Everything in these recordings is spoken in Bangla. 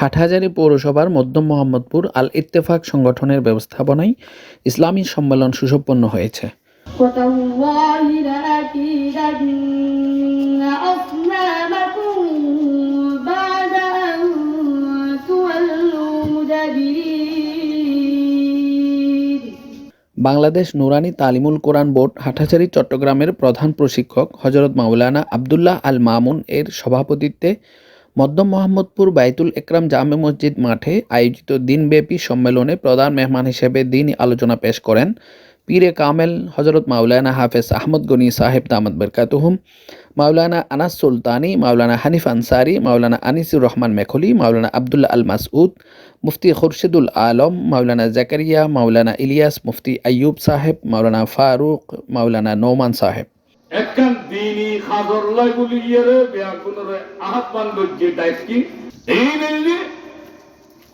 হাটহাজারী পৌরসভার মধ্যম মোহাম্মদপুর আল ইত্তেফাক সংগঠনের ব্যবস্থাপনায় ইসলামী সম্মেলন সুসম্পন্ন হয়েছে। বাংলাদেশ নুরানি তালিমুল কোরআন বোর্ড হাটহাজারী চট্টগ্রামের প্রধান প্রশিক্ষক হযরত মাওলানা আব্দুল্লাহ আল মামুন এর সভাপতিত্বে মধ্যম মোহাম্মদপুর বাইতুল একরাম জামে মসজিদ মাঠে আয়োজিত দিনব্যাপী সম্মেলনে প্রধান মেহমান হিসেবে দিনই আলোচনা পেশ করেন পীরে কামেল হযরত মাওলানা হাফেজ আহমদ গনি সাহেব দামাত বরকাতুহুম, মাওলানা আনাস সুলতানি, মাওলানা হানিফ আনসারি, মাওলানা আনিসুর রহমান মেখলি, মাওলানা আবদুল্লাহ আল মাসউদ, মুফতি খুরশিদুল আলম, মাওলানা জাকারিয়া, মাওলানা ইলিয়াস, মুফতি আইয়ুব সাহেব, মাওলানা ফারুক, মাওলানা নোমান সাহেব। একখান দিনই খাজর লয় বলি ইয়ারে বেয়াকুনরে আহ্বান গজ্জে ডাইকি এই নেলি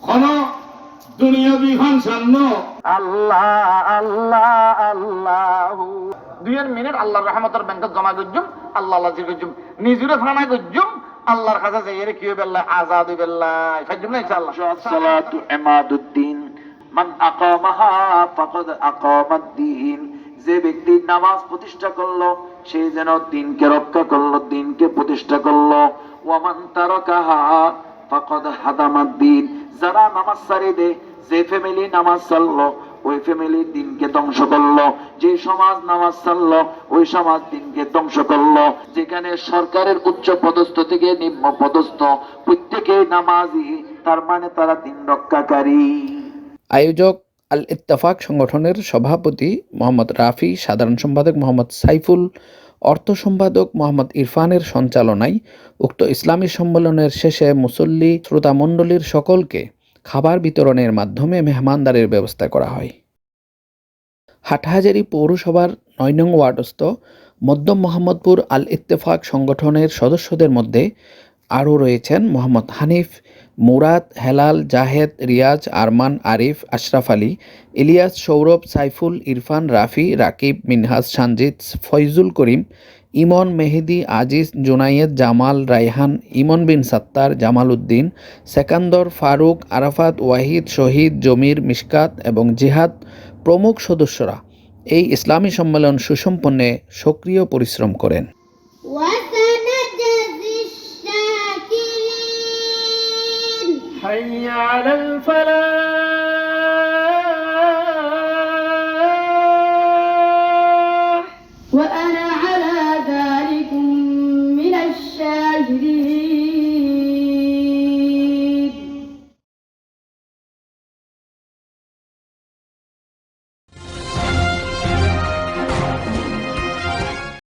কোন দুনিয়া বিহান সান্ন আল্লাহ আল্লাহ আল্লাহ 2 মিনিট আল্লাহর রহমতের ব্যাংকে জমা গজ্জুম আল্লাহ আল্লাহ জিগজুম নিজুরে ফানায় গজ্জুম আল্লাহর কাছে যাইরে কি বেল্লাহ আজাদ বেল্লাহ ফাজুম না ইনশাআল্লাহ। সালাতু ইমাদুদ্দিন মান আকামাহা ফাকাদ আকামাদ্দিন, যে ব্যক্তি নামাজ প্রতিষ্ঠা করলো সে যেন দিনকে রক্ষা করলো, দিনকে প্রতিষ্ঠা করলো। ওয়ামান তারাকাহা ফাকাদ হাদামাদ্দিন, যারা নামাজ ছাড়ে দেয়, যে ফ্যামিলি নামাজ ছাড়লো ওই ফ্যামিলি দিনকে ধ্বংস করলো, যে সমাজ নামাজ ছাড়লো ওই সমাজ দিনকে ধ্বংস করলো। যেখানে সরকারের উচ্চ পদস্থ থেকে নিম্ন পদস্থ প্রত্যেকেই নামাজি, তার মানে তারা দিন রক্ষাকারী। আয়োজক আল ইত্তেফাক সংগঠনের সভাপতি মোহাম্মদ রাফি, সাধারণ সম্পাদক মোহাম্মদ সাইফুল, অর্থ সম্পাদক মোহাম্মদ ইরফানের সঞ্চালনায় উক্ত ইসলামী সম্মেলনের শেষে মুসল্লি শ্রোতামণ্ডলীর সকলকে খাবার বিতরণের মাধ্যমে মেহমানদারির ব্যবস্থা করা হয়। হাটহাজারী পৌরসভার 9 নং ওয়ার্ডস্থ মধ্যম মোহাম্মদপুর আল ইত্তেফাক সংগঠনের সদস্যদের মধ্যে আরও রয়েছেন মোহাম্মদ হানিফ, মুরাদ, হেলাল, জাহেদ, রিয়াজ, আরমান, আরিফ, আশরাফ আলী, ইলিয়াস, সৌরভ, সাইফুল, ইরফান, রাফি, রাকিব, মিনহাজ, সানজিদ, ফয়জুল করিম, ইমন, মেহেদি, আজিজ, জুনায়েদ, জামাল, রায়হান, ইমন বিন সাত্তার, জামাল উদ্দিন, সেকান্দর, ফারুক, আরাফাত, ওয়াহিদ, শহীদ, জমির, মিশকাত এবং জিহাদ প্রমুখ সদস্যরা এই ইসলামী সম্মেলন সুসম্পন্নে সক্রিয় পরিশ্রম করেন। حي على الفلاح